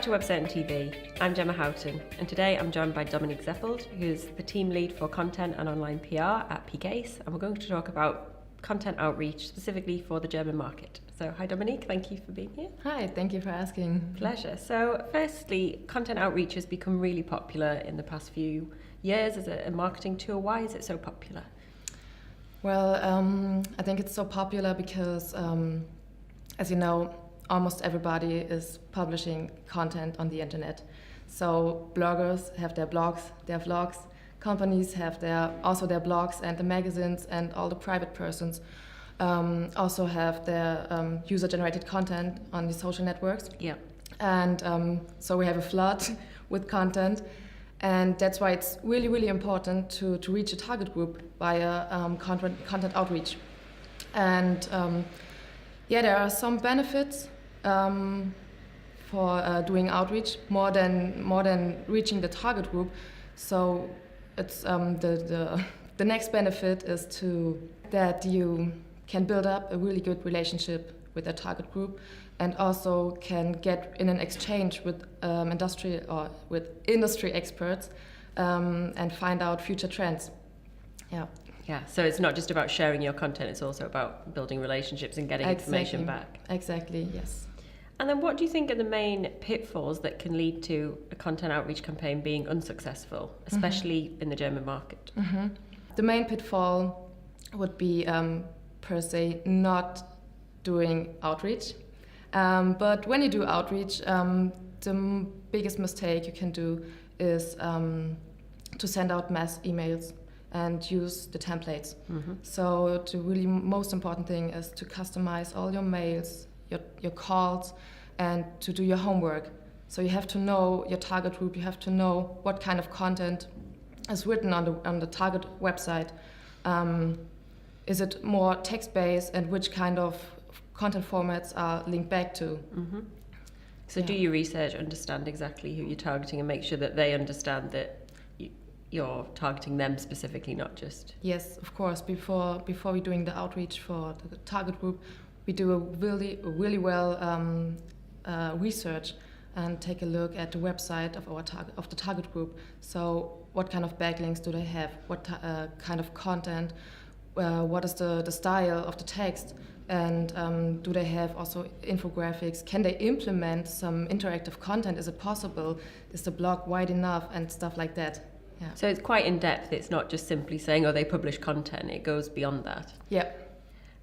back to Website and TV. I'm Gemma Houghton, and today I'm joined by Dominique Seppelt, who's the team lead for content and online PR at PCase, and we're going to talk about content outreach specifically for the German market. So hi Dominique, thank you for being here. Hi, thank you for asking. Pleasure. So firstly, content outreach has become really popular in the past few years as a marketing tool. Why is it so popular? Well, I think it's so popular because, as you know, almost everybody is publishing content on the internet. So bloggers have their blogs, their vlogs. Companies have also their blogs, and the magazines and all the private persons also have their user-generated content on the social networks. Yeah. And so we have a flood with content. And that's why it's really, really important to reach a target group via content outreach. And there are some benefits for doing outreach more than reaching the target group. So it's the next benefit is that you can build up a really good relationship with a target group, and also can get in an exchange with industry experts and find out future trends. Yeah, so it's not just about sharing your content, it's also about building relationships and getting information back. Exactly, yes. And then what do you think are the main pitfalls that can lead to a content outreach campaign being unsuccessful, especially in the German market? Mm-hmm. The main pitfall would be, per se, not doing outreach. But when you do outreach, the biggest mistake you can do is to send out mass emails and use the templates. Mm-hmm. So the really most important thing is to customize all your mails, your calls, and to do your homework. So you have to know your target group, you have to know what kind of content is written on the target website. Is it more text-based, and which kind of content formats are linked back to? Mm-hmm. So do your research, understand exactly who you're targeting, and make sure that they understand that you're targeting them specifically, not just... Yes, of course. Before we're doing the outreach for the target group, we do a really well research and take a look at the website of the target group. So what kind of backlinks do they have? What kind of content? What is the style of the text? And do they have also infographics? Can they implement some interactive content? Is it possible? Is the blog wide enough? And stuff like that. Yeah. So it's quite in depth. It's not just simply saying, oh, they publish content. It goes beyond that. Yeah.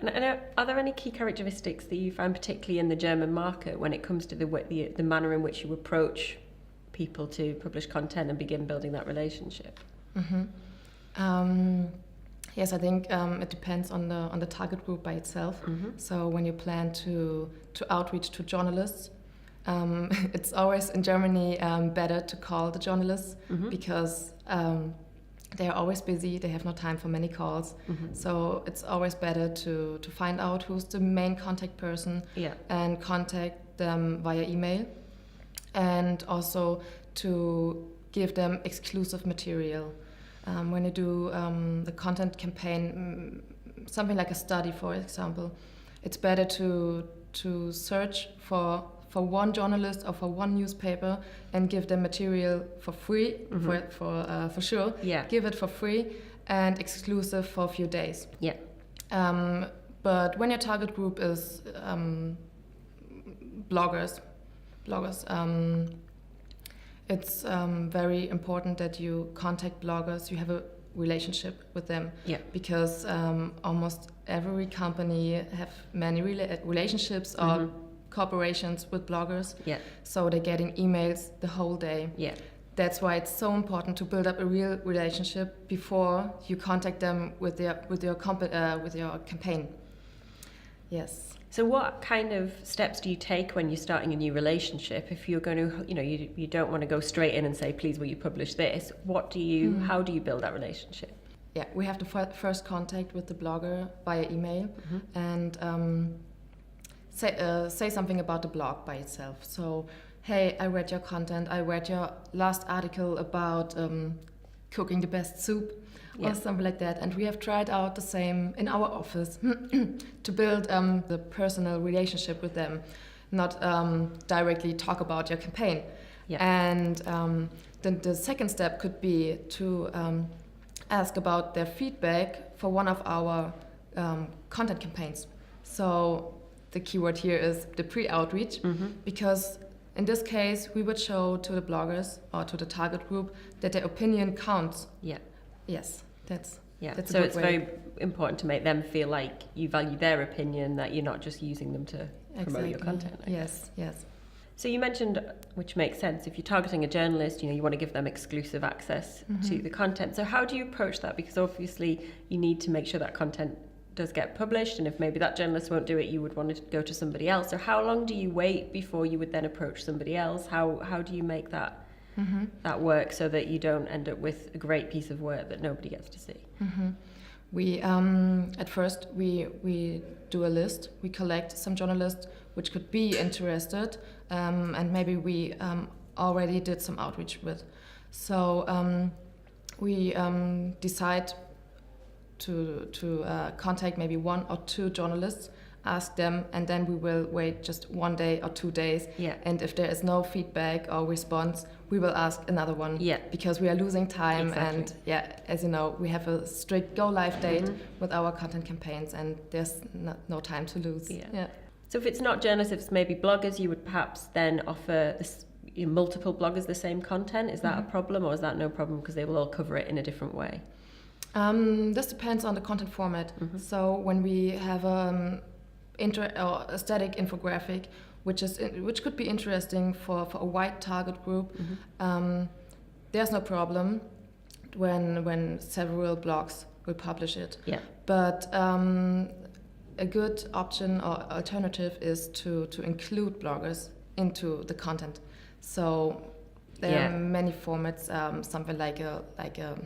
And are there any key characteristics that you find particularly in the German market when it comes to the manner in which you approach people to publish content and begin building that relationship? Mm-hmm. Yes, I think it depends on the target group by itself. Mm-hmm. So when you plan to outreach to journalists, it's always in Germany better to call the journalists, mm-hmm. because they are always busy, they have no time for many calls. Mm-hmm. So it's always better to find out who's the main contact person, and contact them via email, and also to give them exclusive material. When you do the content campaign, something like a study, for example, it's better to search for one journalist or for one newspaper and give them material for free, mm-hmm. for sure. Yeah. Give it for free and exclusive for a few days. Yeah. But when your target group is bloggers, it's very important that you contact bloggers, you have a relationship with them. Yeah. Because almost every company have many relationships or mm-hmm. cooperations with bloggers. Yeah. So they're getting emails the whole day. Yeah. That's why it's so important to build up a real relationship before you contact them with your campaign. Yes. So what kind of steps do you take when you're starting a new relationship? If you're going to, you don't want to go straight in and say, please, will you publish this? How do you build that relationship? Yeah, we have to first contact with the blogger via email, mm-hmm. and say something about the blog by itself. So, hey, I read your content. I read your last article about cooking the best soup. Or something like that. And we have tried out the same in our office to build the personal relationship with them. not directly talk about your campaign. Yeah. And then the second step could be to ask about their feedback for one of our content campaigns. So the keyword here is the pre-outreach, because in this case, we would show to the bloggers or to the target group that their opinion counts. Yeah. Yes, that's so it's very important to make them feel like you value their opinion, that you're not just using them to promote your content. Yes. So you mentioned, which makes sense, if you're targeting a journalist, you want to give them exclusive access to the content. So how do you approach that? Because obviously you need to make sure that content does get published, and if maybe that journalist won't do it, you would want to go to somebody else. So how long do you wait before you would then approach somebody else? How do you make that that work so that you don't end up with a great piece of work that nobody gets to see? We at first we do a list. We collect some journalists which could be interested, and maybe we already did some outreach with. So we decide to contact maybe 1 or 2 journalists, ask them, and then we will wait just 1 day or 2 days. Yeah. And if there is no feedback or response, we will ask another one. Yeah. Because we are losing time. Exactly. And as you know, we have a strict go live date with our content campaigns, and there's no time to lose. Yeah. So if it's not journalists, if it's maybe bloggers, you would perhaps then offer multiple bloggers the same content. Is that a problem, or is that no problem because they will all cover it in a different way? This depends on the content format. So when we have or a static infographic, which could be interesting for a wide target group, there's no problem when several blogs will publish it. Yeah. But a good option or alternative is to include bloggers into the content. So there are many formats, something like a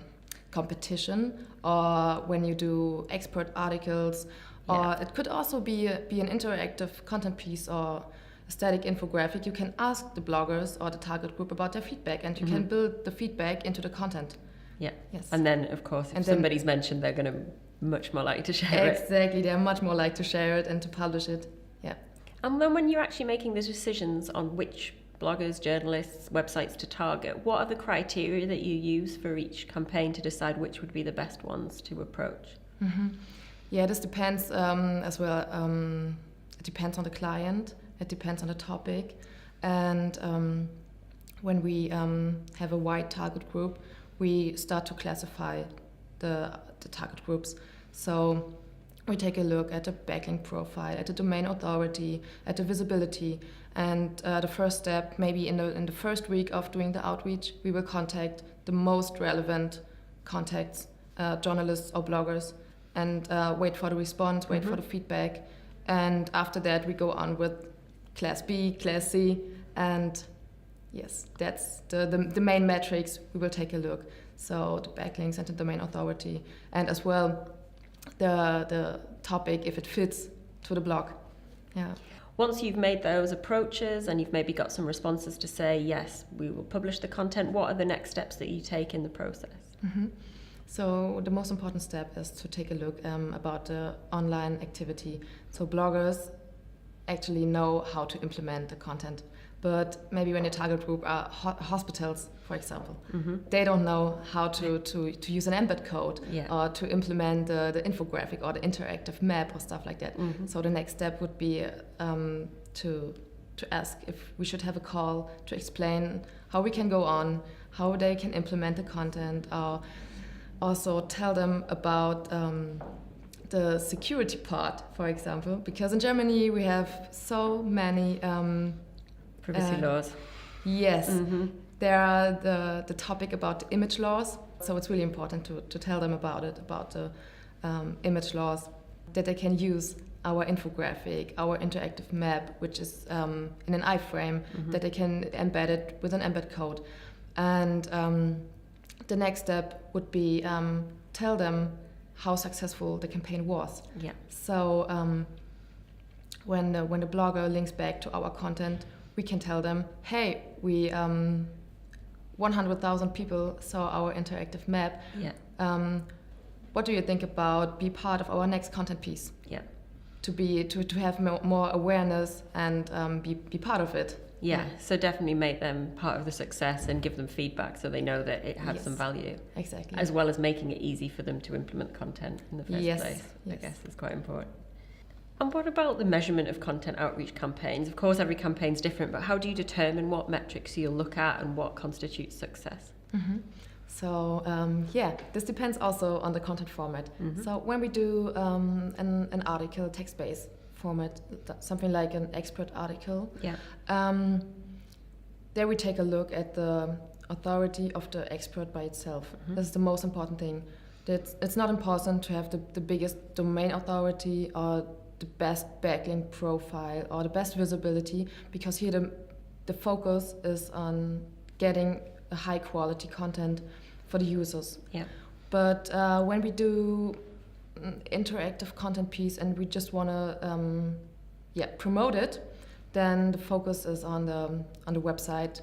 competition, or when you do expert articles, or it could also be an interactive content piece or a static infographic. You can ask the bloggers or the target group about their feedback, and you can build the feedback into the content. Yeah. Yes. And then, of course, if somebody's mentioned, they're going to much more likely to share it. Exactly. They're much more likely to share it and to publish it. Yeah. And then when you're actually making the decisions on which bloggers, journalists, websites to target, what are the criteria that you use for each campaign to decide which would be the best ones to approach? Yeah, this depends as well. It depends on the client, it depends on the topic, and when we have a wide target group, we start to classify the target groups. So we take a look at the backlink profile, at the domain authority, at the visibility, and the first step, maybe in the first week of doing the outreach, we will contact the most relevant contacts, journalists or bloggers, and wait for the response, wait for the feedback, and after that we go on with Class B, Class C, and yes, that's the main metrics we will take a look. So the backlinks and the domain authority, and as well the topic, if it fits to the blog. Yeah. Once you've made those approaches and you've maybe got some responses to say, yes, we will publish the content, what are the next steps that you take in the process? So the most important step is to take a look about the online activity. So bloggers actually know how to implement the content, but maybe when your target group are hospitals, for example, they don't know how to use an embed code or to implement the infographic or the interactive map or stuff like that. So the next step would be to ask if we should have a call to explain how we can go on, how they can implement the content, or also tell them about the security part, for example, because in Germany we have so many privacy laws. Yes, there are the topic about the image laws, so it's really important to tell them about it, about the image laws, that they can use our infographic, our interactive map, which is in an iframe, that they can embed it with an embed code. And the next step would be tell them how successful the campaign was. Yeah. So when the blogger links back to our content, we can tell them, hey, we 100,000 people saw our interactive map. Yeah. What do you think about be part of our next content piece? Yeah. to have more awareness and be part of it. Yeah, so definitely make them part of the success and give them feedback so they know that it has Yes, some value. exactly. As well as making it easy for them to implement content in the first Yes, place. I yes. guess is quite important. And what about the measurement of content outreach campaigns? Of course, every campaign's different, but how do you determine what metrics you'll look at and what constitutes success? Mm-hmm. So this depends also on the content format. Mm-hmm. So when we do an article, text-based format, something like an expert article, Yeah. there we take a look at the authority of the expert by itself. Mm-hmm. This is the most important thing. It's not important to have the biggest domain authority or the best backlink profile or the best visibility, because here the focus is on getting a high quality content for the users. Yeah. But when we do an interactive content piece and we just want to promote it, then the focus is on the website,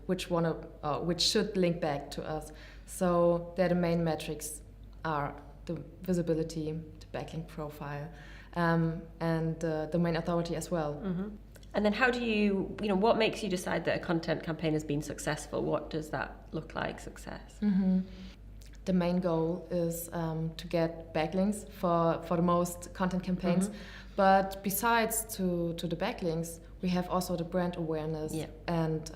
which should link back to us. So there the main metrics are the visibility, the backlink profile, and the domain authority as well. Mm-hmm. And then how do what makes you decide that a content campaign has been successful? What does that look like, success? Mm-hmm. The main goal is to get backlinks for the most content campaigns. Mm-hmm. But besides to the backlinks, we have also the brand awareness and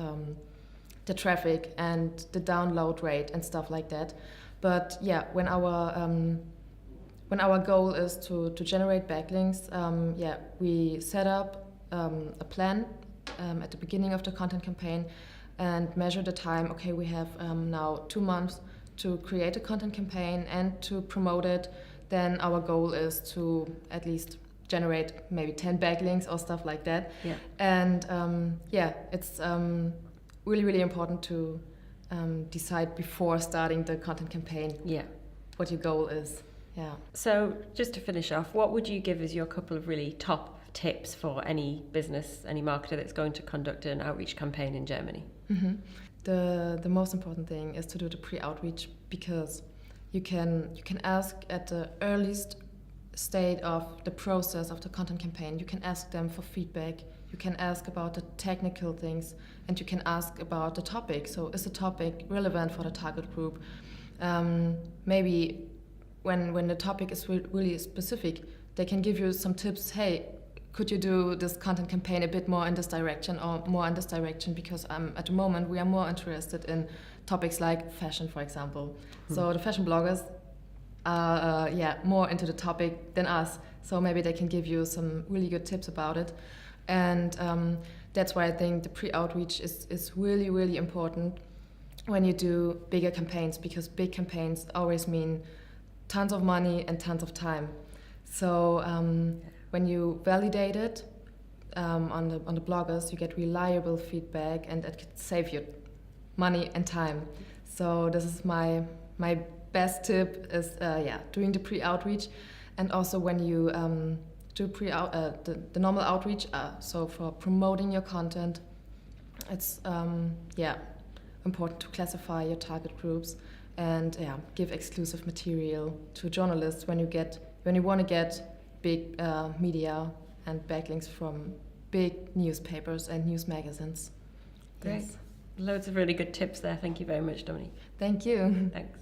the traffic and the download rate and stuff like that. But when our goal is to generate backlinks, we set up a plan at the beginning of the content campaign and measure the time. Okay, we have now 2 months to create a content campaign and to promote it. Then our goal is to at least generate maybe 10 backlinks or stuff like that. Yeah. And it's really, really important to decide before starting the content campaign what your goal is. Yeah. So just to finish off, what would you give as your couple of really top tips for any business, any marketer that's going to conduct an outreach campaign in Germany? Mm-hmm. The most important thing is to do the pre-outreach, because you can ask at the earliest state of the process of the content campaign. You can ask them for feedback. You can ask about the technical things, and you can ask about the topic. So is the topic relevant for the target group? Maybe when the topic is really specific, they can give you some tips. Hey, could you do this content campaign a bit more in this direction or more in this direction? Because at the moment we are more interested in topics like fashion, for example. So the fashion bloggers are more into the topic than us. So maybe they can give you some really good tips about it. And that's why I think the pre-outreach is really, really important when you do bigger campaigns, because big campaigns always mean tons of money and tons of time. So when you validate it on the bloggers, you get reliable feedback, and that could save you money and time. So this is my best tip is doing the pre-outreach, and also when you do the normal outreach. So for promoting your content, it's important to classify your target groups and give exclusive material to journalists when you want to get big media and backlinks from big newspapers and news magazines. Great. Yes. Loads of really good tips there. Thank you very much, Dominique. Thank you. Thanks.